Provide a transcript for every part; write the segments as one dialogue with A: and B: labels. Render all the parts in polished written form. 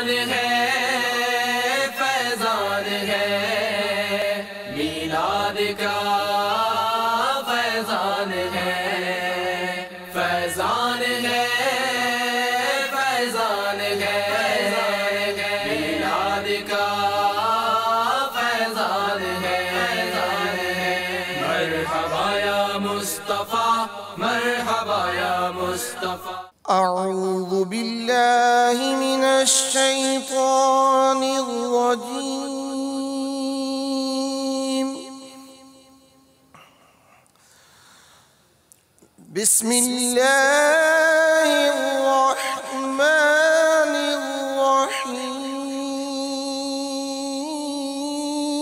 A: فیضان ہے فیضان ہے میلاد کا فیضان ہے فیضان ہے فیضان ہے میلاد کا فیضان ہے مرحبا یا مصطفیٰ مرحبا یا مصطفیٰ
B: أعوذ بالله من الشيطان الرجيم بسم الله الرحمن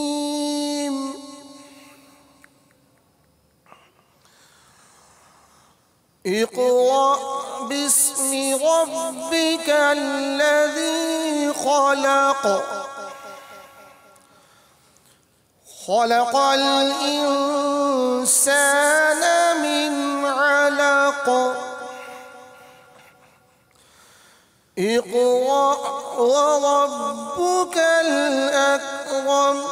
B: الرحيم اقرأ باسم ربك الذي خلق خلق الإنسان من علق اقرأ وربك الأكرم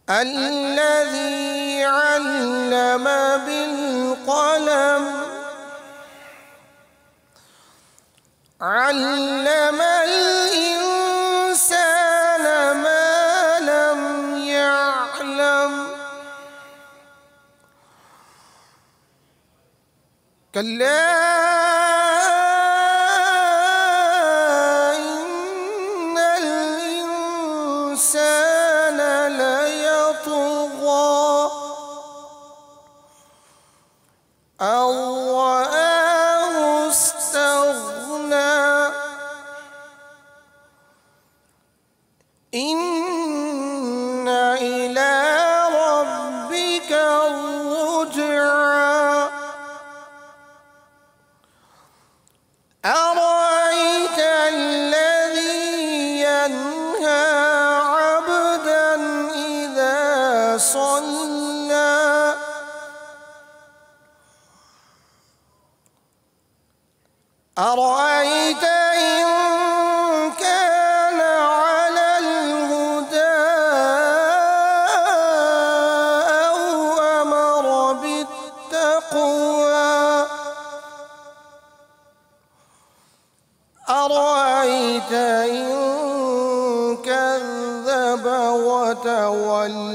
B: الذي علم بالقلم علم الإنسان ما لم يعلم كلا إن الإنسان ليطغى أن رآه استغنى إن إلى ربك الرجعى أرأيت الذي ينهى عبدا إذا صلى أرأيت إن كان على الهدى أو أمر بالتقوى أرأيت إن كذب وتولى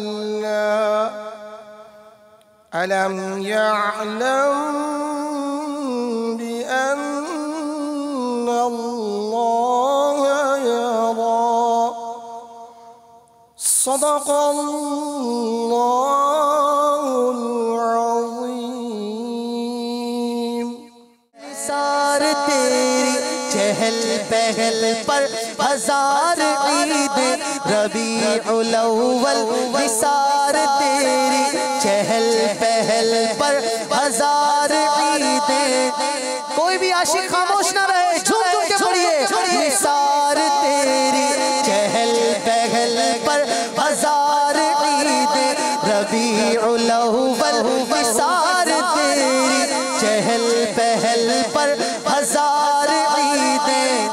B: ألم يعلم بأن الله يرى صدق الله العظيم
C: نثار تیری چہل پہل پر ہزار عید ربیع الاول نثار تیری چہل پہل پر ہزار عیدیں کوئی بھی عاشق خاموش نہ رہے جھوم جھوم کے پڑھیے نثار تیری چہل پہل پر ہزار عیدیں ربیع الاول نثار تیری چہل پہل پر ہزار عیدیں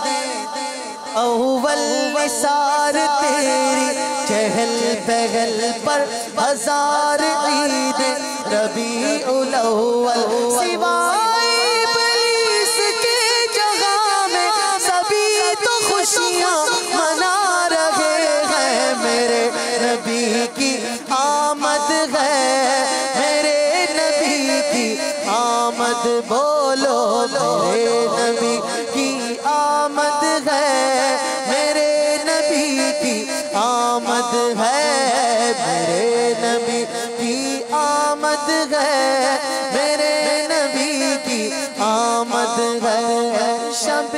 C: اول نثار تیری چہل پہل پر ہزار عیدیں ربیع الاول سوائے ابلیس کے جگہ میں سبھی تو خوشیاں منا رہے ہیں میرے نبی کی آمد ہے میرے نبی کی آمد بولو میرے نبی کی آمد ہے میرے نبی کی آمد ہے میرے نبی کی آمد ہے میرے نبی کی آمد ہے شب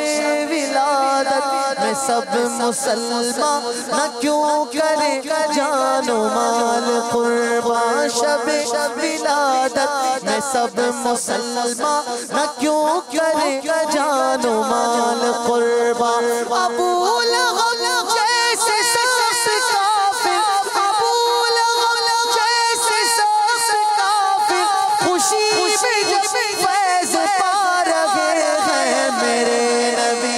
C: ولادت میں سب مسلمان نہ کیوں کرے جان و مال قربان شب ولادت میں سب مسلمان نہ کیوں کرے جان و مال قربان ابو لہب جیسے سخت کافر ابو لہب جیسے سخت کافر خوشی میں جب فیض پا رہے ہیں میرے نبی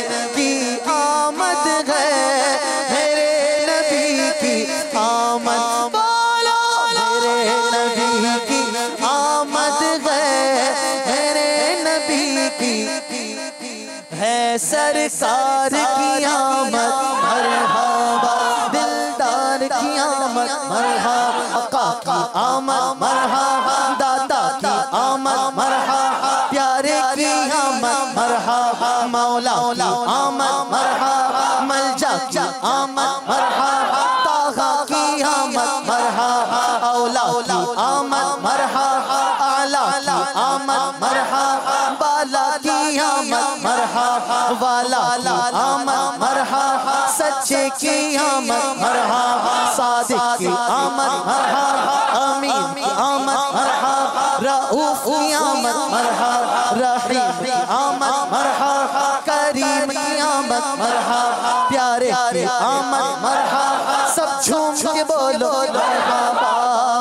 C: ہے سرکار کی آمد مرحبا، دلدار کی آمد مرحبا، آقا کی آمد مرحبا، داتا کی آمد مرحبا، پیارے کی آمد مرحبا، مولا کی آمد مرحبا، ملجا کی آمد مرحبا، طاہا کی آمد مرحبا، اولا کی آمد مرحبا، اعلیٰ کی آمد مرحبا، بالا کی آمد مرحبا، والا کی آمد مرحبا، سچے کی آمد مرحبا، صادق کی آمد مرحبا، امین کی آمد مرحبا، رؤوف کی آمد مرحبا، رحیم کی آمد مرحبا، کریم کی آمد مرحبا، پیارے کی آمد مرحبا، سب جھوم کے بولو مرحبا،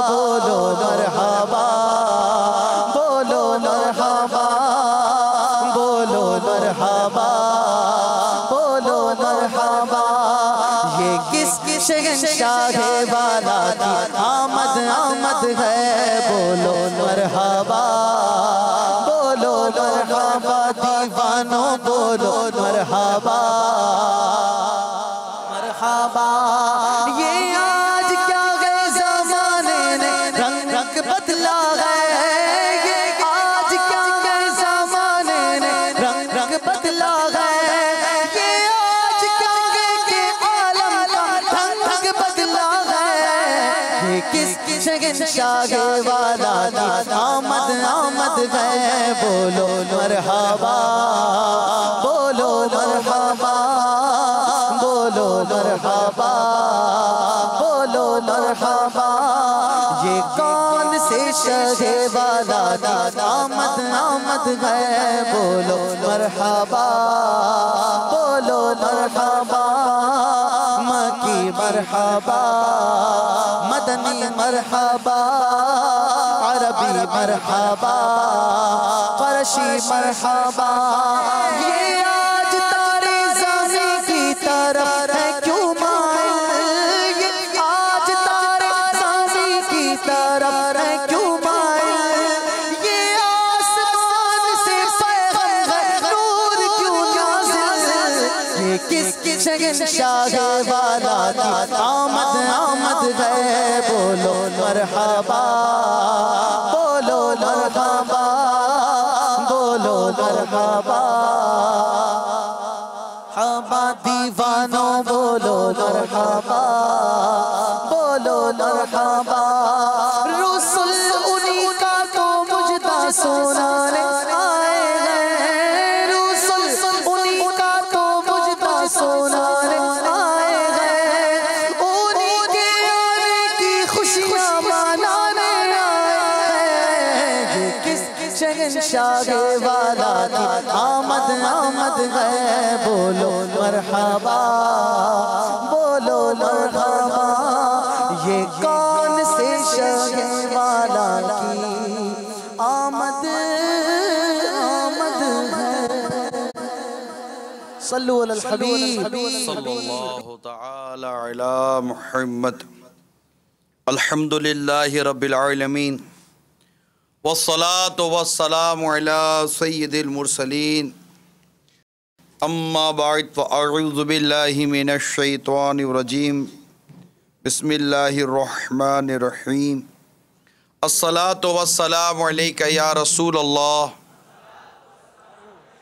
C: بولو مرحبا، بولو مرحبا، بولو مرحبا، بولو مرحبا، یہ کس شہنشاہ والا کی آمد آمد ہے، بولو مرحبا، بولو مرحبا، دیوانوں بولو مرحبا، مرحبا، یہ آج کیا ہے زمانے نے رنگ رنگ بدلا ہے، یہ آج کیا ہے زمانے نے رنگ رنگ بدلا ہے، یہ آج کیا ہے کہ عالم کا رنگ رنگ بدلا ہے، یہ کس شہنشاہ والا کی آمد آمد ہے، بولو مرحبا، بولو مرحبا، بولو مرحبا، بولو مرحبا، یہ کون سے شہ والا کی آمد آمد ہے، بولو مرحبا، بولو مرحبا، مکی مرحبا، مدنی مرحبا، عربی مرحبا، قرشی مرحبا، یہ آج تارے زمین کی طرف ہے کیوں مائل، یہ آج تارے زمین کی طرف ہے کیوں مائل، یہ آسمان سے پیغام ہے نور کیوں نازل، یہ کس شہنشاہ والا کی آمد آمد ہے، بولو مرحبا، بولو مرحبا، بولو مرحبا، مرحبا، دیوانوں بولو مرحبا، بولو مرحبا، رسول انہی کا تو مجدہ سنانے آئے ہیں، رسول انہی کا تو مجدہ سنانے آئے ہیں، انہی کے آنے کی خوشیاں منانے آئے ہیں، یہ کس شہنشاہ والا کی آمد آمد ہے، بولو مرحبا، بولو مرحبا، یہ کون سے شہ والا کی آمد آمد ہے، صلو علی الحبیب
D: صلی اللہ تعالی علی محمد، الحمدللہ رب العالمین، والصلاة والسلام علی سید المرسلین، اما بعد فاعوذ باللہ من الشیطان الرجیم، بسم اللہ الرحمن الرحیم، الصلاة والسلام علیک یا رسول اللہ،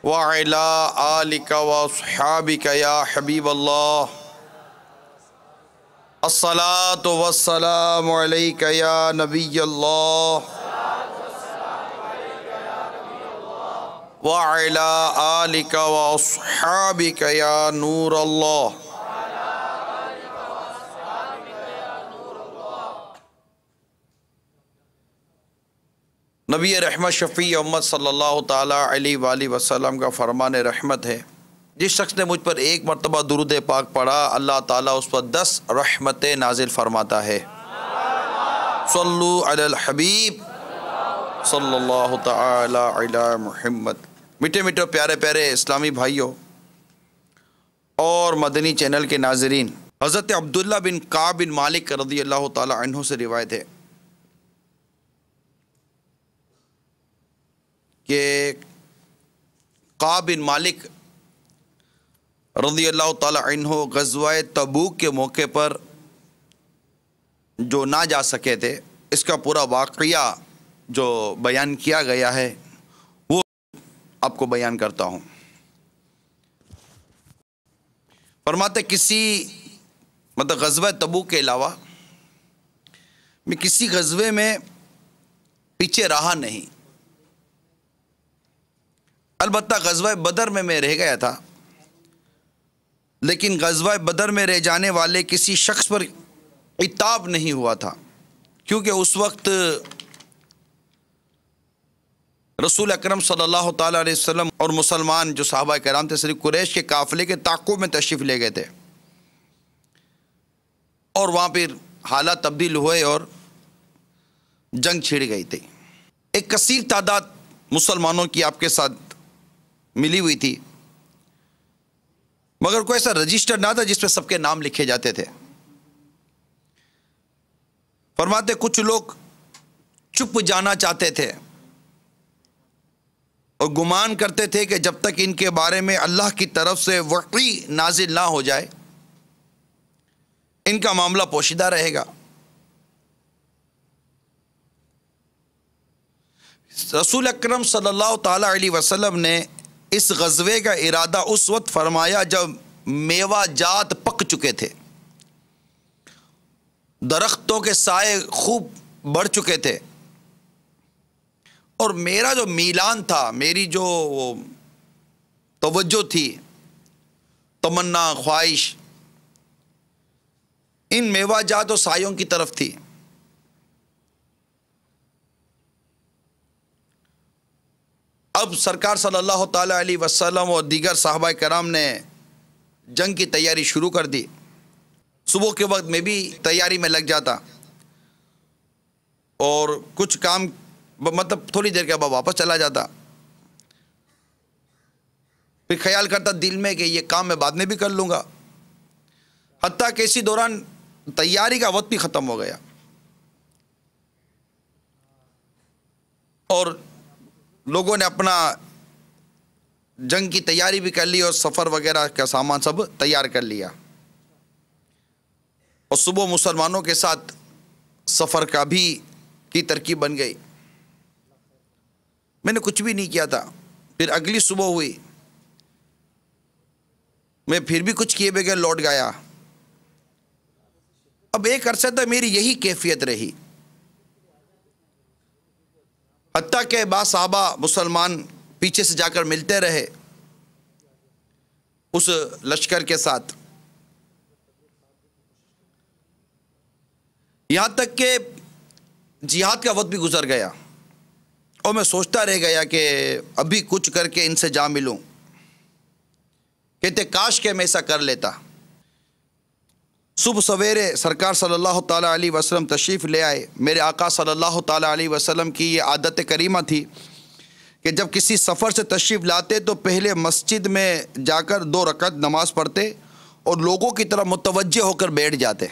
D: وعلی آلک واصحابک یا حبیب اللہ، الصلاة والسلام علیک یا نبی اللہ، وعلی آلک واصحابک یا نور اللہ۔ نبی رحمت شفیع امت صلی اللہ تعالیٰ علیہ وآلہ وسلم کا فرمان رحمت ہے، جس شخص نے مجھ پر ایک مرتبہ درود پاک پڑھا، اللہ تعالیٰ اس پر 10 رحمتیں نازل فرماتا ہے۔ صلو علی الحبیب صلی اللہ تعالیٰ علی محمد۔ میٹھے میٹھے پیارے پیارے اسلامی بھائیوں اور مدنی چینل کے ناظرین، حضرت عبداللہ بن کعب بن مالک رضی اللہ تعالیٰ عنہ سے روایت ہے کہ کعب بن مالک رضی اللہ تعالی عنہ غزوہ تبوک کے موقع پر جو نہ جا سکے تھے، اس کا پورا واقعہ جو بیان کیا گیا ہے وہ آپ کو بیان کرتا ہوں۔ فرماتے غزوہ تبوک کے علاوہ میں کسی غزوے میں پیچھے رہا نہیں، البتہ غزوہ بدر میں رہ گیا تھا، لیکن غزوہ بدر میں رہ جانے والے کسی شخص پر عتاب نہیں ہوا تھا، کیونکہ اس وقت رسول اکرم صلی اللہ تعالیٰ علیہ وسلم اور مسلمان جو صحابہ کرام تھے صرف قریش کے قافلے کے تعاقب میں تشریف لے گئے تھے، اور وہاں پھر حالات تبدیل ہوئے اور جنگ چھڑ گئی تھی۔ ایک کثیر تعداد مسلمانوں کی آپ کے ساتھ ملی ہوئی تھی، مگر کوئی ایسا رجسٹر نہ تھا جس پہ سب کے نام لکھے جاتے تھے۔ فرماتے کچھ لوگ چپ جانا چاہتے تھے اور گمان کرتے تھے کہ جب تک ان کے بارے میں اللہ کی طرف سے وحی نازل نہ ہو جائے ان کا معاملہ پوشیدہ رہے گا۔ رسول اکرم صلی اللہ تعالی علیہ وسلم نے اس غزوے کا ارادہ اس وقت فرمایا جب میوہ جات پک چکے تھے، درختوں کے سائے خوب بڑھ چکے تھے، اور میرا جو میلان تھا، میری جو توجہ تھی، تمنا، خواہش ان میوہ جات و سایوں کی طرف تھی۔ اب سرکار صلی اللہ تعالیٰ علیہ وسلم اور دیگر صحابہ کرام نے جنگ کی تیاری شروع کر دی۔ صبح کے وقت میں بھی تیاری میں لگ جاتا اور کچھ کام تھوڑی دیر کے بعد واپس چلا جاتا، پھر خیال کرتا دل میں کہ یہ کام میں بعد میں بھی کر لوں گا، حتیٰ کہ اسی دوران تیاری کا وقت بھی ختم ہو گیا اور لوگوں نے اپنا جنگ کی تیاری بھی کر لی اور سفر وغیرہ کا سامان سب تیار کر لیا، اور صبح مسلمانوں کے ساتھ سفر کا بھی کی ترکیب بن گئی۔ میں نے کچھ بھی نہیں کیا تھا۔ پھر اگلی صبح ہوئی، میں پھر بھی کچھ کیے بغیر لوٹ گیا۔ اب ایک عرصہ تک میری یہی کیفیت رہی، حتیٰ کہ بعض صحابہ مسلمان پیچھے سے جا کر ملتے رہے اس لشکر کے ساتھ، یہاں تک کہ جہاد کا وقت بھی گزر گیا اور میں سوچتا رہ گیا کہ ابھی کچھ کر کے ان سے جا ملوں، کہتے کاش کہ میں ایسا کر لیتا۔ صبح سویرے سرکار صلی اللہ تعالیٰ علیہ وسلم تشریف لے آئے۔ میرے آقا صلی اللہ تعالیٰ علیہ وسلم کی یہ عادت کریمہ تھی کہ جب کسی سفر سے تشریف لاتے تو پہلے مسجد میں جا کر 2 رکعت نماز پڑھتے اور لوگوں کی طرف متوجہ ہو کر بیٹھ جاتے۔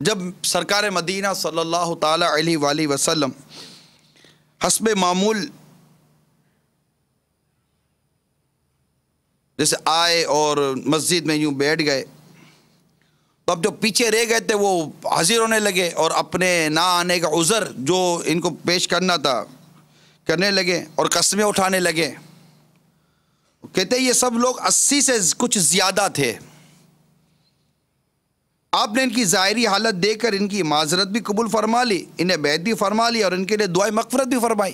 D: جب سرکار مدینہ صلی اللہ تعالیٰ علیہ وآلہ وسلم حسب معمول جیسے آئے اور مسجد میں یوں بیٹھ گئے، تو اب جو پیچھے رہ گئے تھے وہ حاضر ہونے لگے اور اپنے نہ آنے کا عذر جو ان کو پیش کرنا تھا کرنے لگے اور قسمیں اٹھانے لگے۔ کہتے ہیں یہ سب لوگ 80 سے کچھ زیادہ تھے۔ آپ نے ان کی ظاہری حالت دیکھ کر ان کی معذرت بھی قبول فرما لی، انہیں بیعت بھی فرما لی اور ان کے لیے دعائے مغفرت بھی فرمائی،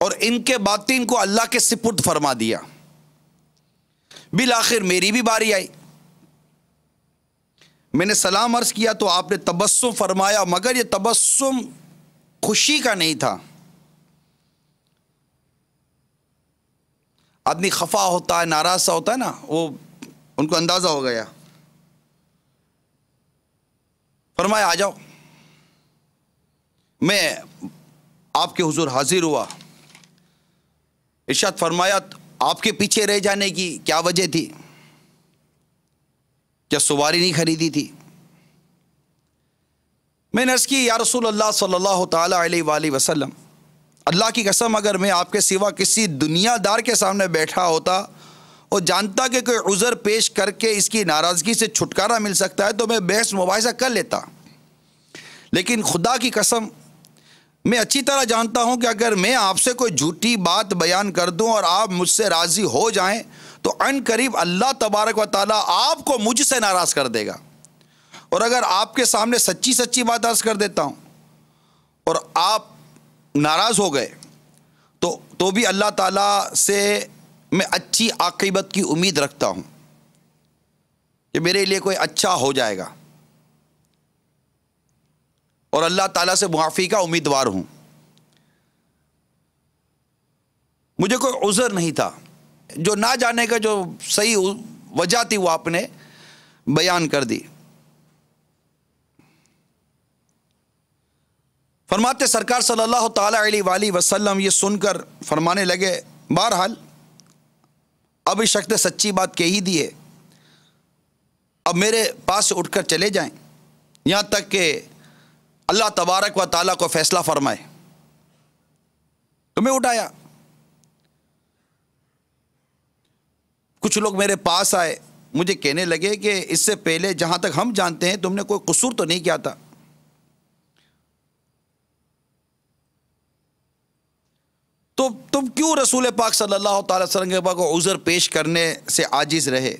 D: اور ان کے باطن کو اللہ کے سپرد فرما دیا۔ بالآخر میری بھی باری آئی، میں نے سلام عرض کیا تو آپ نے تبسم فرمایا، مگر یہ تبسم خوشی کا نہیں تھا۔ آدمی خفا ہوتا ہے، ناراض سا ہوتا ہے نا، وہ ان کو اندازہ ہو گیا۔ فرمایا آ جاؤ۔ میں آپ کے حضور حاضر ہوا۔ ارشاد فرمایا آپ کے پیچھے رہ جانے کی کیا وجہ تھی؟ کیا سواری نہیں خریدی تھی؟ میں نے عرض کی یا رسول اللہ صلی اللہ تعالی علیہ وآلہ وسلم اللہ کی قسم اگر میں آپ کے سوا کسی دنیا دار کے سامنے بیٹھا ہوتا اور جانتا کہ کوئی عذر پیش کر کے اس کی ناراضگی سے چھٹکارا مل سکتا ہے تو میں بحث مباحثہ کر لیتا، لیکن خدا کی قسم میں اچھی طرح جانتا ہوں کہ اگر میں آپ سے کوئی جھوٹی بات بیان کر دوں اور آپ مجھ سے راضی ہو جائیں تو عن قریب اللہ تبارک و تعالیٰ آپ کو مجھ سے ناراض کر دے گا، اور اگر آپ کے سامنے سچی سچی بات عرض کر دیتا ہوں اور آپ ناراض ہو گئے تو بھی اللہ تعالیٰ سے میں اچھی عاقبت کی امید رکھتا ہوں کہ میرے لیے کوئی اچھا ہو جائے گا، اور اللہ تعالیٰ سے معافی کا امیدوار ہوں۔ مجھے کوئی عذر نہیں تھا، جو نہ جانے کا جو صحیح وجہ تھی وہ آپ نے بیان کر دی۔ فرماتے سرکار صلی اللہ تعالی علیہ وآلہ وسلم یہ سن کر فرمانے لگے، بہرحال اب اس شخص نے سچی بات کہی دی ہے، اب میرے پاس سے اٹھ کر چلے جائیں یہاں تک کہ اللہ تبارک و تعالیٰ کو فیصلہ فرمائے۔ تو میں اٹھایا، کچھ لوگ میرے پاس آئے، مجھے کہنے لگے کہ اس سے پہلے جہاں تک ہم جانتے ہیں تم نے کوئی قصور تو نہیں کیا تھا، تو تم کیوں رسول پاک صلی اللہ تعالی وسلم کے پاس کو عذر پیش کرنے سے عاجز رہے؟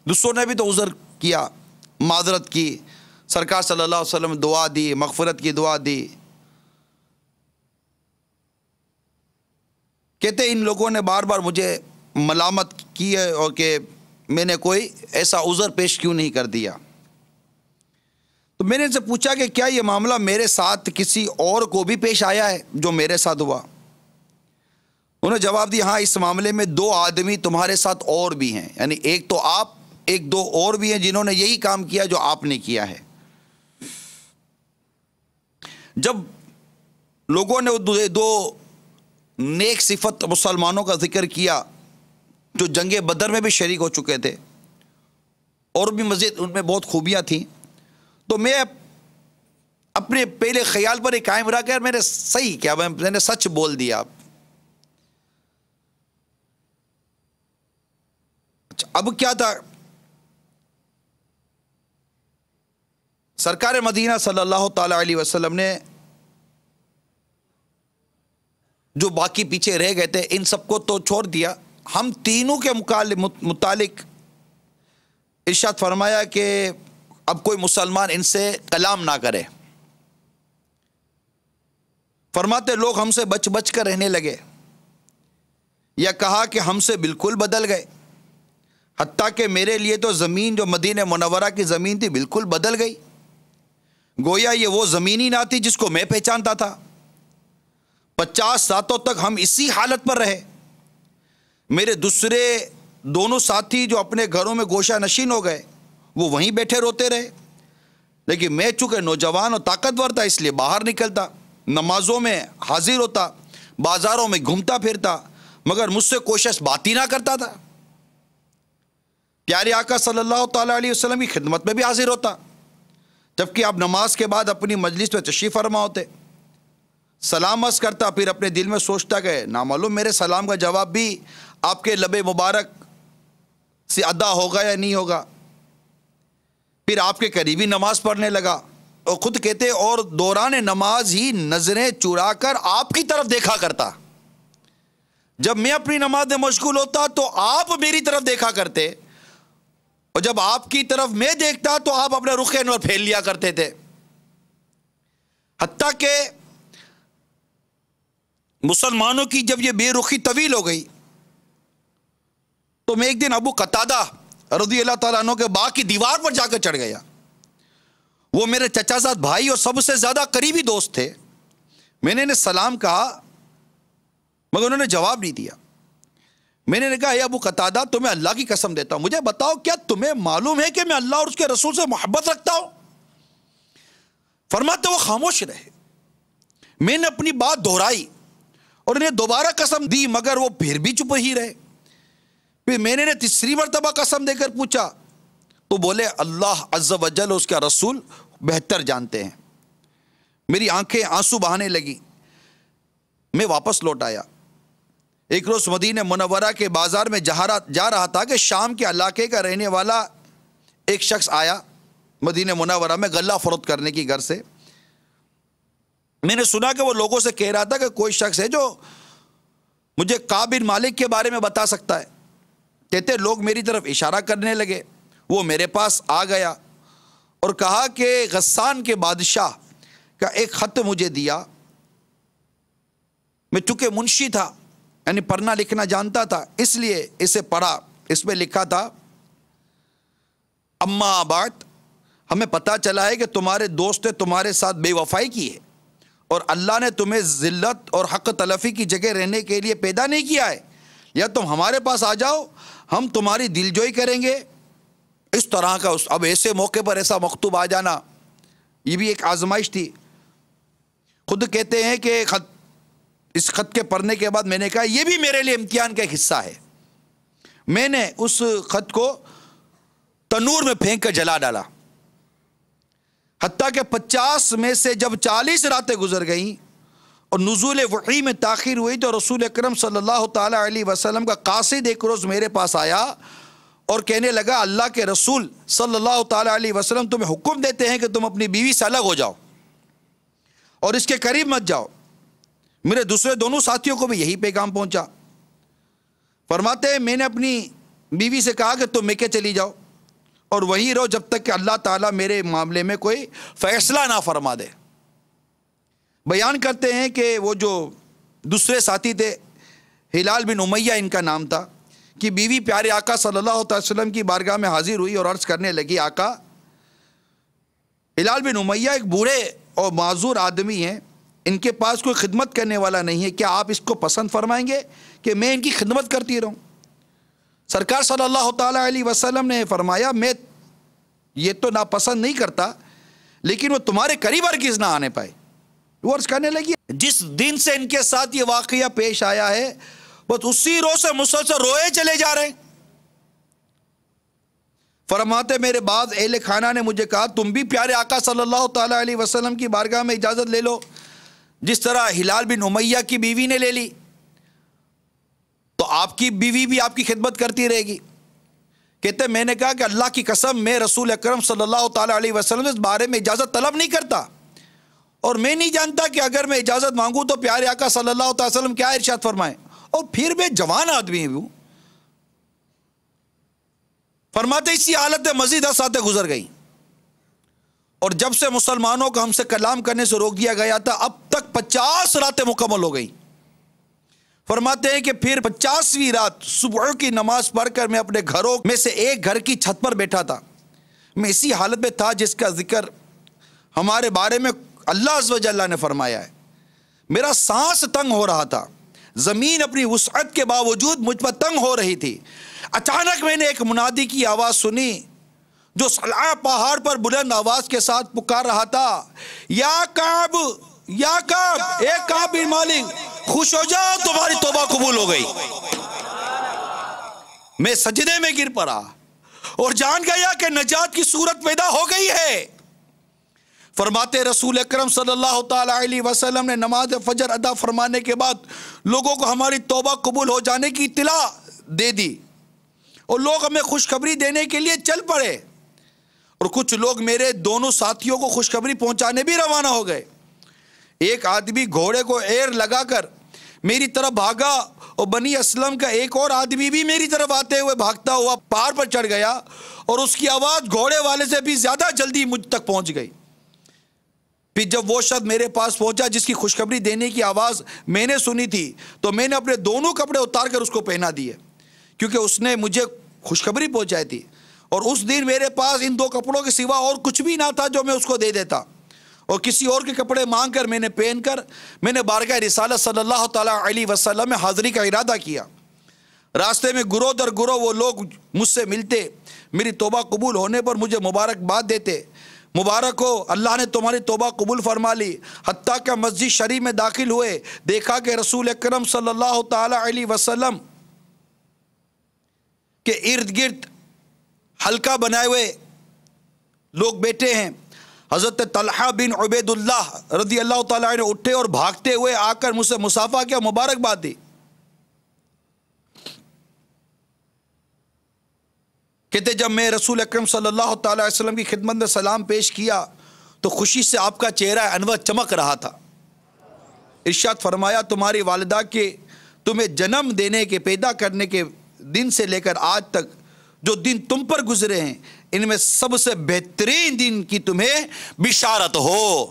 D: دوسروں نے بھی تو عذر کیا، معذرت کی، سرکار صلی اللہ علیہ وسلم دعا دی، مغفرت کی دعا دی۔ کہتے ان لوگوں نے بار بار مجھے ملامت کی ہے اور کہ میں نے کوئی ایسا عذر پیش کیوں نہیں کر دیا۔ تو میں نے ان سے پوچھا کہ کیا یہ معاملہ میرے ساتھ کسی اور کو بھی پیش آیا ہے جو میرے ساتھ ہوا؟ انہوں نے جواب دیا، ہاں اس معاملے میں 2 آدمی تمہارے ساتھ اور بھی ہیں، یعنی ایک تو آپ، ایک 2 اور بھی ہیں جنہوں نے یہی کام کیا جو آپ نے کیا ہے۔ جب لوگوں نے 2 نیک صفت مسلمانوں کا ذکر کیا جو جنگ بدر میں بھی شریک ہو چکے تھے اور بھی مزید ان میں بہت خوبیاں تھیں، تو میں اپنے پہلے خیال پر ایک قائم رہا کہ میں نے صحیح کیا، میں نے سچ بول دیا۔ اب کیا تھا، سرکار مدینہ صلی اللہ تعالی علیہ وسلم نے جو باقی پیچھے رہ گئے تھے ان سب کو تو چھوڑ دیا، ہم تینوں کے متعلق ارشاد فرمایا کہ اب کوئی مسلمان ان سے کلام نہ کرے۔ فرماتے لوگ ہم سے بچ بچ کر رہنے لگے، یا کہا کہ ہم سے بالکل بدل گئے، حتیٰ کہ میرے لیے تو زمین جو مدینہ منورہ کی زمین تھی بالکل بدل گئی، گویا یہ وہ زمین ہی نہ تھی جس کو میں پہچانتا تھا۔ 50 ساتوں تک ہم اسی حالت پر رہے، میرے دوسرے دونوں ساتھی جو اپنے گھروں میں گوشہ نشین ہو گئے وہ وہیں بیٹھے روتے رہے، لیکن میں چونکہ نوجوان اور طاقتور تھا اس لیے باہر نکلتا، نمازوں میں حاضر ہوتا، بازاروں میں گھومتا پھرتا، مگر مجھ سے کوشش بات ہی نہ کرتا تھا۔ پیارے آقا صلی اللہ تعالی علیہ وسلم کی خدمت میں بھی حاضر ہوتا، جبکہ آپ نماز کے بعد اپنی مجلس میں تشریف فرما ہوتے، سلام عرض کرتا، پھر اپنے دل میں سوچتا کہ نامعلوم میرے سلام کا جواب بھی آپ کے لب مبارک سے ادا ہوگا یا نہیں ہوگا۔ پھر آپ کے قریبی نماز پڑھنے لگا، اور خود کہتے اور دوران نماز ہی نظریں چرا کر آپ کی طرف دیکھا کرتا، جب میں اپنی نماز میں مشغول ہوتا تو آپ میری طرف دیکھا کرتے، اور جب آپ کی طرف میں دیکھتا تو آپ اپنے رخ انور پھیر لیا کرتے تھے۔ حتیٰ کہ مسلمانوں کی جب یہ بے رخی طویل ہو گئی تو میں ایک دن ابو قتادہ رضی اللہ تعالیٰ عنہ کے باغ کی دیوار پر جا کر چڑھ گیا۔ وہ میرے چچا زاد بھائی اور سب سے زیادہ قریبی دوست تھے۔ میں نے انہیں سلام کہا مگر انہوں نے جواب نہیں دیا۔ میں نے کہا اے ابو قتادہ تمہیں اللہ کی قسم دیتا ہوں، مجھے بتاؤ کیا تمہیں معلوم ہے کہ میں اللہ اور اس کے رسول سے محبت رکھتا ہوں؟ فرماتے وہ خاموش رہے۔ میں نے اپنی بات دہرائی اور انہیں دوبارہ قسم دی مگر وہ پھر بھی چپ ہی رہے۔ پھر میں نے انہیں تیسری مرتبہ قسم دے کر پوچھا تو بولے اللہ عز و جل اس کا رسول بہتر جانتے ہیں۔ میری آنکھیں آنسو بہانے لگی۔ واپس لوٹ آیا۔ ایک روز مدینہ منورہ کے بازار میں جا رہا تھا کہ شام کے علاقے کا رہنے والا ایک شخص آیا مدینہ منورہ میں غلہ فروخت کرنے کی گھر سے۔ میں نے سنا کہ وہ لوگوں سے کہہ رہا تھا کہ کوئی شخص ہے جو مجھے کعب بن مالک کے بارے میں بتا سکتا ہے۔ کہتے لوگ میری طرف اشارہ کرنے لگے، وہ میرے پاس آ گیا اور کہا کہ غسان کے بادشاہ کا ایک خط مجھے دیا۔ میں چونکہ منشی تھا، یعنی پڑھنا لکھنا جانتا تھا، اس لیے اسے پڑھا۔ اس میں لکھا تھا اما بعد، ہمیں پتہ چلا ہے کہ تمہارے دوست نے تمہارے ساتھ بے وفائی کی ہے اور اللہ نے تمہیں ذلت اور حق تلفی کی جگہ رہنے کے لیے پیدا نہیں کیا ہے، یا تم ہمارے پاس آ جاؤ، ہم تمہاری دل جوئی کریں گے۔ اس طرح کا اب ایسے موقع پر ایسا مکتوب آ جانا، یہ بھی ایک آزمائش تھی۔ خود کہتے ہیں کہ اس خط کے پڑھنے کے بعد میں نے کہا یہ بھی میرے لیے امتحان کا ایک حصہ ہے۔ میں نے اس خط کو تنور میں پھینک کر جلا ڈالا، حتیٰ کہ 50 میں سے جب 40 راتیں گزر گئیں اور نزول وحی میں تاخیر ہوئی تو رسول اکرم صلی اللہ تعالی علیہ وسلم کا قاصد ایک روز میرے پاس آیا اور کہنے لگا اللہ کے رسول صلی اللہ تعالی علیہ وسلم تمہیں حکم دیتے ہیں کہ تم اپنی بیوی سے الگ ہو جاؤ اور اس کے قریب مت جاؤ۔ میرے دوسرے دونوں ساتھیوں کو بھی یہی پیغام پہنچا۔ فرماتے ہیں میں نے اپنی بیوی سے کہا کہ تم میکے چلی جاؤ اور وہیں رہو جب تک کہ اللہ تعالیٰ میرے معاملے میں کوئی فیصلہ نہ فرما دے۔ بیان کرتے ہیں کہ وہ جو دوسرے ساتھی تھے، ہلال بن امیہ ان کا نام تھا، کہ بیوی پیارے آقا صلی اللہ علیہ وسلم کی بارگاہ میں حاضر ہوئی اور عرض کرنے لگی آقا، ہلال بن امیہ ایک بوڑھے اور معذور آدمی ہیں، ان کے پاس کوئی خدمت کرنے والا نہیں ہے، کیا آپ اس کو پسند فرمائیں گے کہ میں ان کی خدمت کرتی رہوں؟ سرکار صلی اللہ تعالی علیہ وسلم نے فرمایا میں یہ تو ناپسند نہیں کرتا، لیکن وہ تمہارے قریب ہرگز نہ آنے پائے۔ وہ عرض کرنے لگی جس دن سے ان کے ساتھ یہ واقعہ پیش آیا ہے بس اسی روز سے مسلسل روئے چلے جا رہے ہیں۔ فرماتے میرے بعض اہل خانہ نے مجھے کہا تم بھی پیارے آقا صلی اللہ تعالی علیہ وسلم کی بارگاہ میں اجازت لے لو، جس طرح ہلال بن امیہ کی بیوی نے لے لی تو آپ کی بیوی بھی آپ کی خدمت کرتی رہے گی۔ کہتے میں نے کہا کہ اللہ کی قسم میں رسول اکرم صلی اللہ تعالی علیہ وسلم اس بارے میں اجازت طلب نہیں کرتا، اور میں نہیں جانتا کہ اگر میں اجازت مانگوں تو پیارے آقا صلی اللہ تعالی وسلم کیا ارشاد فرمائیں، اور پھر میں جوان آدمی ہوں۔ فرماتے اسی حالت میں مزید 10 راتیں گزر گئیں اور جب سے مسلمانوں کو ہم سے کلام کرنے سے روک دیا گیا تھا اب تک 50 راتیں مکمل ہو گئیں۔ فرماتے ہیں کہ پھر 50ویں رات صبح کی نماز پڑھ کر میں اپنے گھروں میں سے ایک گھر کی چھت پر بیٹھا تھا۔ میں اسی حالت میں تھا جس کا ذکر ہمارے بارے میں اللہ عز و جل نے فرمایا ہے۔ میرا سانس تنگ ہو رہا تھا، زمین اپنی وسعت کے باوجود مجھ پر تنگ ہو رہی تھی۔ اچانک میں نے ایک منادی کی آواز سنی جو صلعہ پہاڑ پر بلند آواز کے ساتھ پکار رہا تھا، یا کعب، یا کعب، اے کعب بن مالک خوش ہو جاؤ تمہاری توبہ قبول ہو گئی۔ میں سجدے میں گر پڑا اور جان گیا کہ نجات کی صورت پیدا ہو گئی ہے۔ فرماتے رسول اکرم صلی اللہ تعالی علیہ وسلم نے نماز فجر ادا فرمانے کے بعد لوگوں کو ہماری توبہ قبول ہو جانے کی اطلاع دے دی اور لوگ ہمیں خوشخبری دینے کے لیے چل پڑے، اور کچھ لوگ میرے دونوں ساتھیوں کو خوشخبری پہنچانے بھی روانہ ہو گئے۔ ایک آدمی گھوڑے کو ایر لگا کر میری طرف بھاگا اور بنی اسلم کا ایک اور آدمی بھی میری طرف آتے ہوئے بھاگتا ہوا پہاڑ پر چڑھ گیا اور اس کی آواز گھوڑے والے سے بھی زیادہ جلدی مجھ تک پہنچ گئی۔ پھر جب وہ شخص میرے پاس پہنچا جس کی خوشخبری دینے کی آواز میں نے سنی تھی تو میں نے اپنے دونوں کپڑے اتار کر اس کو پہنا دیے، کیونکہ اس نے مجھے خوشخبری پہنچائی تھی، اور اس دن میرے پاس ان 2 کپڑوں کے سوا اور کچھ بھی نہ تھا جو میں اس کو دے دیتا، اور کسی اور کے کپڑے مانگ کر میں نے پہن کر میں نے بارگاہ رسالت صلی اللہ تعالی علیہ وسلم میں حاضری کا ارادہ کیا۔ راستے میں گروہ در گروہ وہ لوگ مجھ سے ملتے، میری توبہ قبول ہونے پر مجھے مبارکباد دیتے، مبارک ہو اللہ نے تمہاری توبہ قبول فرما لی۔ حتیٰ کہ مسجد شریف میں داخل ہوئے دیکھا کہ رسول اکرم صلی اللہ تعالی علیہ وسلم کے ارد گرد حلقہ بنائے ہوئے لوگ بیٹھے ہیں، حضرت طلحہ بن عبید اللہ رضی اللہ تعالیٰ عنہ اٹھے اور بھاگتے ہوئے آ کر مجھ سے مصافحہ کیا، مبارکباد دی. کہتے جب میں رسول اکرم صلی اللہ تعالیٰ علیہ وسلم کی خدمت میں سلام پیش کیا تو خوشی سے آپ کا چہرہ انور چمک رہا تھا. ارشاد فرمایا تمہاری والدہ کے تمہیں جنم دینے کے پیدا کرنے کے دن سے لے کر آج تک جو دن تم پر گزرے ہیں ان میں سب سے بہترین دن کی تمہیں بشارت ہو.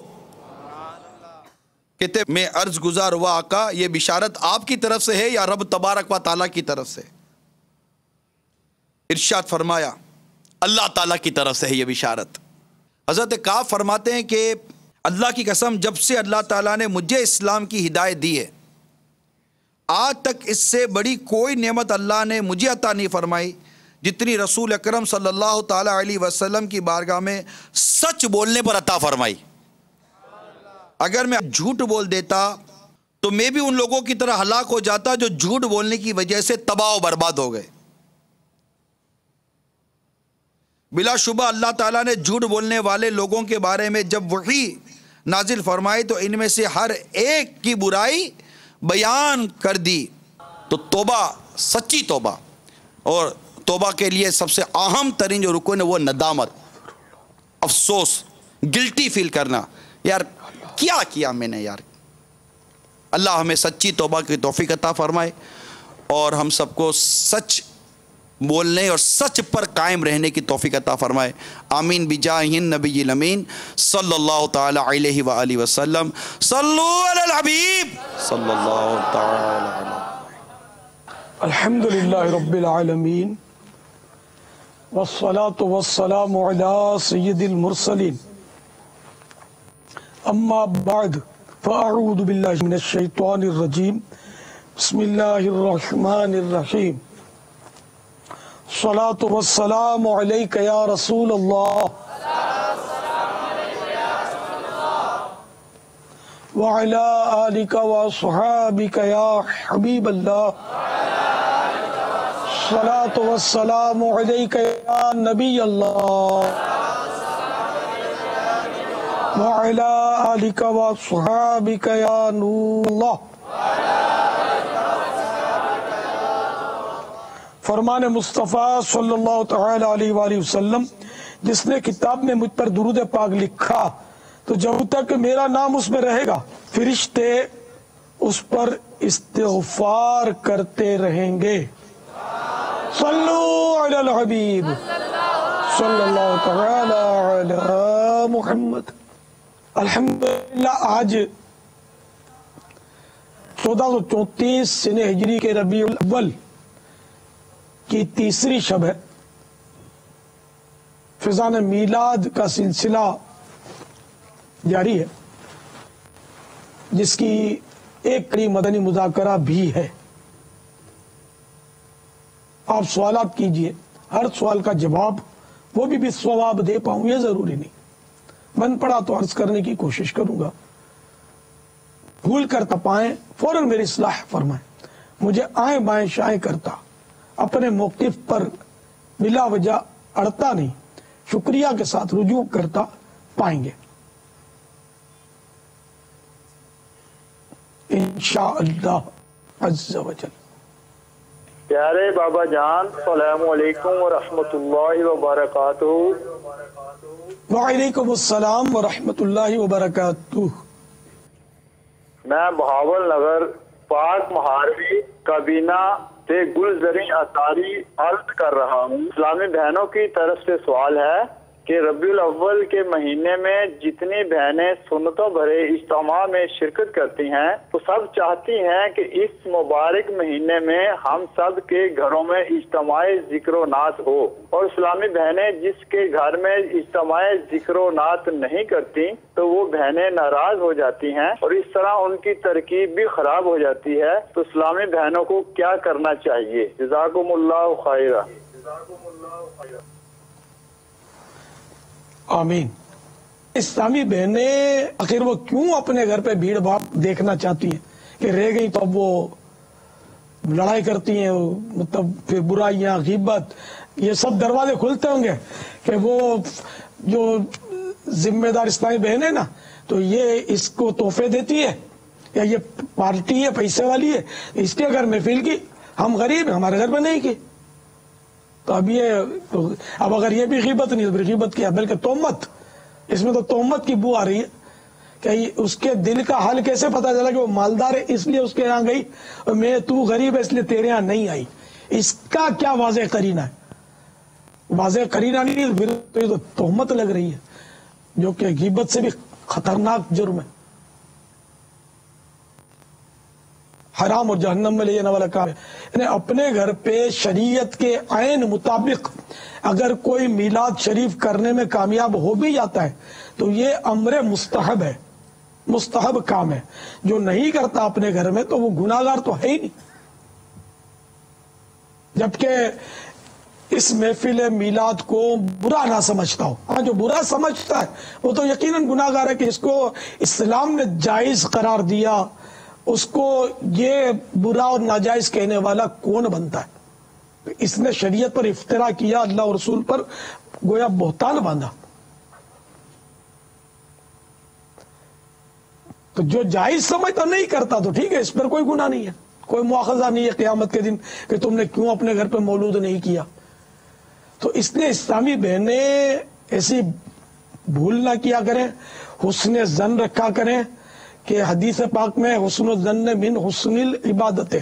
D: کہتے میں عرض گزار ہوا آقا یہ بشارت آپ کی طرف سے ہے یا رب تبارک و تعالیٰ کی طرف سے؟ ارشاد فرمایا اللہ تعالیٰ کی طرف سے ہے یہ بشارت. حضرت کعب فرماتے ہیں کہ اللہ کی قسم جب سے اللہ تعالیٰ نے مجھے اسلام کی ہدایت دی ہے آج تک اس سے بڑی کوئی نعمت اللہ نے مجھے عطا نہیں فرمائی جتنی رسول اکرم صلی اللہ تعالیٰ علیہ وسلم کی بارگاہ میں سچ بولنے پر عطا فرمائی. اگر میں جھوٹ بول دیتا تو میں بھی ان لوگوں کی طرح ہلاک ہو جاتا جو جھوٹ بولنے کی وجہ سے تباہ و برباد ہو گئے. بلا شبہ اللہ تعالیٰ نے جھوٹ بولنے والے لوگوں کے بارے میں جب وحی نازل فرمائی تو ان میں سے ہر ایک کی برائی بیان کر دی. تو توبہ، سچی توبہ، اور توبہ کے لیے سب سے اہم ترین جو رکن ہے وہ ندامت، افسوس، گلٹی فیل کرنا، یار کیا کیا میں نے یار. اللہ ہمیں سچی توبہ کی توفیق عطا فرمائے اور ہم سب کو سچ بولنے اور سچ پر قائم رہنے کی توفیق عطا فرمائے. آمین بجاہ النبی الامین صلی اللہ تعالی علیہ وآلہ وسلم. صلو علی الحبیب صلی اللہ تعالی علیہ.
E: الحمدللہ رب العالمین والصلاة والسلام علی سید المرسلین. اما بعد فاعوذ باللہ من الشیطان الرجیم. بسم اللہ الرحمن الرحیم. الصلاة والسلام علیک یا رسول اللہ وعلی آلک وصحابک یا حبیب اللہ. الصلاة والسلام علیک یا نبی اللہ وعلی آلک وصحابک یا نور اللہ. فرمان مصطفیٰ صلی اللہ تعالی علیہ وآلہ وسلم جس نے کتاب میں مجھ پر درود پاک لکھا تو جب تک میرا نام اس میں رہے گا فرشتے اس پر استغفار کرتے رہیں گے. صلو علی الحبیب صلی اللہ تعالی علی محمد. الحمدللہ آج 1434 سنہ ہجری کے ربیع الاول کی تیسری شب ہے. فضان میلاد کا سلسلہ جاری ہے جس کی ایک کڑی مدنی مذاکرہ بھی ہے. آپ سوالات کیجئے، ہر سوال کا جواب وہ بھی ثواب دے پاؤں یہ ضروری نہیں، من پڑا تو عرض کرنے کی کوشش کروں گا. بھول کر تپائیں فوراً میری اصلاح فرمائیں. مجھے آئیں بائیں شائیں کرتا اپنے موقف پر بلا وجہ اڑتا نہیں، شکریہ کے ساتھ رجوع کرتا پائیں گے انشاءاللہ عز و جل.
F: پیارے بابا جان السلام علیکم ورحمۃ اللہ وبرکاتہ.
E: وعلیکم السلام ورحمۃ اللہ وبرکاتہ.
F: میں بہاول نگر پاک مہاروی کابینہ سے گل زرین اطاری عرض کر رہا ہوں. اسلامی بہنوں کی طرف سے سوال ہے کہ ربیع الاول کے مہینے میں جتنی بہنیں سنتوں بھرے اجتماع میں شرکت کرتی ہیں تو سب چاہتی ہیں کہ اس مبارک مہینے میں ہم سب کے گھروں میں اجتماع ذکر و نعت ہو، اور اسلامی بہنیں جس کے گھر میں اجتماع ذکر و نعت نہیں کرتی تو وہ بہنیں ناراض ہو جاتی ہیں اور اس طرح ان کی ترکیب بھی خراب ہو جاتی ہے. تو اسلامی بہنوں کو کیا کرنا چاہیے؟ جزاکم اللہ خیرہ.
E: آمین. اسلامی بہنیں آخر وہ کیوں اپنے گھر پہ بھیڑ بھاڑ دیکھنا چاہتی ہیں کہ رہ گئی تو اب وہ لڑائی کرتی ہیں، مطلب پھر برائیاں، غیبت، یہ سب دروازے کھلتے ہوں گے کہ وہ جو ذمہ دار اسلامی بہن ہے نا، تو یہ اس کو تحفے دیتی ہے یا یہ پارٹی ہے پیسے والی ہے، اس کے گھر محفل کی، ہم غریب ہیں ہمارے گھر میں نہیں کی، تو اب اگر یہ بھی غیبت نہیں تو غیبت کیا بلکہ تہمت، اس میں تو تہمت کی بو آ رہی ہے کہ اس کے دل کا حال کیسے پتا چلا کہ وہ مالدار ہے اس لیے اس کے یہاں گئی اور تو غریب ہے اس لیے تیرے یہاں نہیں آئی، اس کا کیا واضح قرینہ ہے؟ واضح قرینہ نہیں پھر تو یہ تو تہمت لگ رہی ہے جو کہ غیبت سے بھی خطرناک جرم ہے، حرام اور جہنم میں لے جانے والا کام ہے۔ یعنی اپنے گھر پہ شریعت کے عین مطابق اگر کوئی میلاد شریف کرنے میں کامیاب ہو بھی جاتا ہے تو یہ امر مستحب ہے، مستحب کام ہے، جو نہیں کرتا اپنے گھر میں تو وہ گناہگار تو ہے ہی نہیں۔ جبکہ اس محفل میلاد کو برا نہ سمجھتا ہو، ہاں جو برا سمجھتا ہے وہ تو یقیناً گناہگار ہے کہ اس کو اسلام نے جائز قرار دیا، اس کو یہ برا اور ناجائز کہنے والا کون بنتا ہے؟ اس نے شریعت پر افترا کیا، اللہ اور رسول پر گویا بہتان باندھا۔ تو جو جائز سمجھتا نہیں کرتا تو ٹھیک ہے، اس پر کوئی گناہ نہیں ہے، کوئی مواخذہ نہیں ہے قیامت کے دن کہ تم نے کیوں اپنے گھر پہ مولود نہیں کیا۔ تو اس نے اسلامی بہنیں ایسی بھول نہ کیا کریں، حسن ظن رکھا کریں کہ حدیث پاک میں حسن الظن من حسن العبادت ہے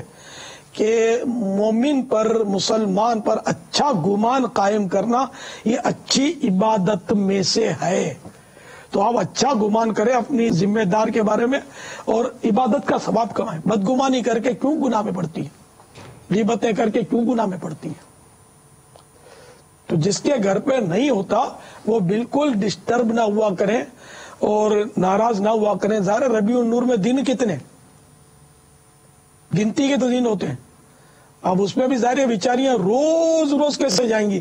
E: کہ مومن پر، مسلمان پر اچھا گمان قائم کرنا یہ اچھی عبادت میں سے ہے۔ تو آپ اچھا گمان کریں اپنی ذمہ دار کے بارے میں اور عبادت کا ثواب کمائیں۔ بدگمانی کر کے کیوں گناہ میں پڑتی ہے؟ غیبتیں کر کے کیوں گناہ میں پڑتی ہے؟ تو جس کے گھر پہ نہیں ہوتا وہ بالکل ڈسٹرب نہ ہوا کریں اور ناراض نہ ہوا کریں۔ ظاہر ربیع النور میں دن کتنے، گنتی کے تو دن ہوتے ہیں، اب اس میں بھی ظاہر بیچاریاں روز روز کیسے جائیں گی؟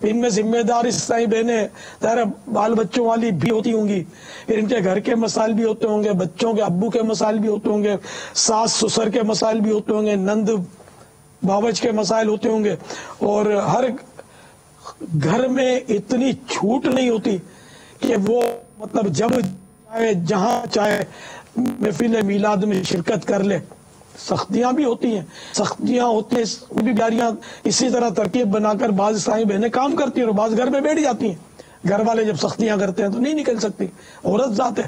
E: ان میں ذمہ دار اسلامی بہنیں ظاہر بال بچوں والی بھی ہوتی ہوں گی، پھر ان کے گھر کے مسائل بھی ہوتے ہوں گے، بچوں کے ابو کے مسائل بھی ہوتے ہوں گے، ساس سسر کے مسائل بھی ہوتے ہوں گے، نند باوج کے مسائل ہوتے ہوں گے، اور ہر گھر میں اتنی چھوٹ نہیں ہوتی کہ وہ مطلب جب چاہے جہاں چاہے محفل میلاد میں شرکت کر لے۔ سختیاں بھی ہوتی ہیں، سختیاں ہوتی ہیں، وہ بھی بیاریاں اسی طرح ترکیب بنا کر بعض اسلامی بہنیں کام کرتی ہیں اور بعض گھر میں بیٹھ جاتی ہیں۔ گھر والے جب سختیاں کرتے ہیں تو نہیں نکل سکتی، عورت ذات ہے۔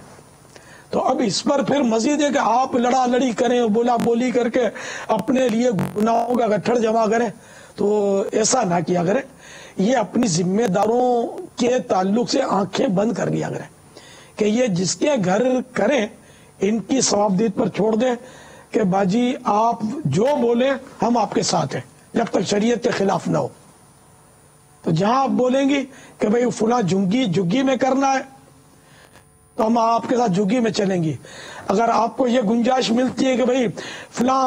E: تو اب اس پر پھر مزید ہے کہ آپ لڑا لڑی کریں، بولا بولی کر کے اپنے لیے گناہوں کا گٹھڑ جمع کریں، تو ایسا نہ کیا کریں۔ یہ اپنی ذمہ داروں کے تعلق سے آنکھیں بند کر لیا کریں کہ یہ جس کے گھر کریں ان کی ثوابدید پر چھوڑ دیں کہ باجی آپ جو بولیں ہم آپ کے ساتھ ہیں جب تک شریعت کے خلاف نہ ہو۔ تو جہاں آپ بولیں گی کہ بھئی فلاں جھگی میں کرنا ہے تو ہم آپ کے ساتھ جھگی میں چلیں گی۔ اگر آپ کو یہ گنجائش ملتی ہے کہ بھئی فلاں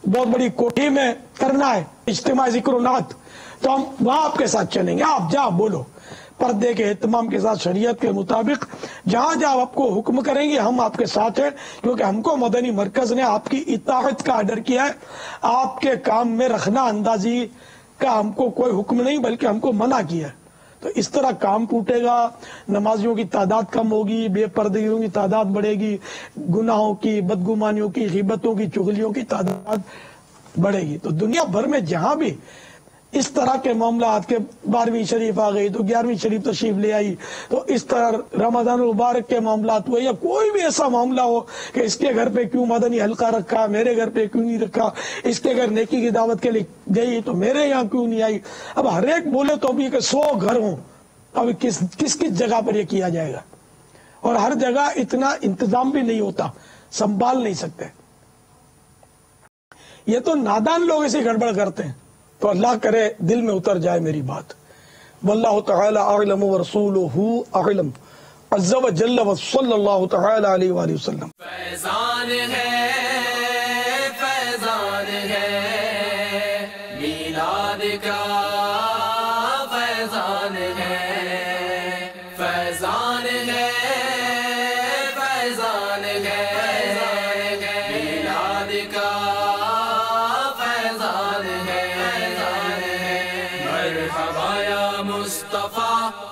E: بہت بڑی کوٹھی میں کرنا ہے اجتماع ذکر و نعت تو ہم وہاں آپ کے ساتھ چلیں گے، آپ جہاں بولو پردے کے اہتمام کے ساتھ شریعت کے مطابق جہاں جہاں آپ کو حکم کریں گے ہم آپ کے ساتھ ہیں، کیونکہ ہم کو مدنی مرکز نے آپ کی اطاعت کا آرڈر کیا ہے، آپ کے کام میں رخنا اندازی کا ہم کو کوئی حکم نہیں بلکہ ہم کو منع کیا ہے۔ تو اس طرح کام ٹوٹے گا، نمازیوں کی تعداد کم ہوگی، بے پردگیوں کی تعداد بڑھے گی، گناہوں کی، بدگمانیوں کی، غیبتوں کی، چغلیوں کی تعداد بڑھے گی۔ تو دنیا بھر میں جہاں بھی اس طرح کے معاملات کے 12ویں شریف آ گئی تو 11ویں شریف تشریف لے آئی، تو اس طرح رمضان المبارک کے معاملات ہوئے یا کوئی بھی ایسا معاملہ ہو کہ اس کے گھر پہ کیوں مدنی حلقہ رکھا، میرے گھر پہ کیوں نہیں رکھا، اس کے گھر نیکی کی دعوت کے لیے گئی تو میرے یہاں کیوں نہیں آئی۔ اب ہر ایک بولے تو بھی کہ 100 گھر ہوں، اب کس جگہ پر یہ کیا جائے گا، اور ہر جگہ اتنا انتظام بھی نہیں ہوتا، سنبھال نہیں سکتے۔ یہ تو نادان لوگ ایسی گڑبڑ کرتے ہیں، تو اللہ کرے دل میں اتر جائے میری بات۔ واللہ تعالی اعلم ورسولہ اعلم عز و جل وصلی اللہ تعالی علیہ وآلہ وسلم۔
A: فیضان ہے، فیضان ہے میلاد کا، فیضان ہے، فیضان ہے، فیضان ہے میلاد کا، فیضان ہے، مرحبا یا مصطفیٰ،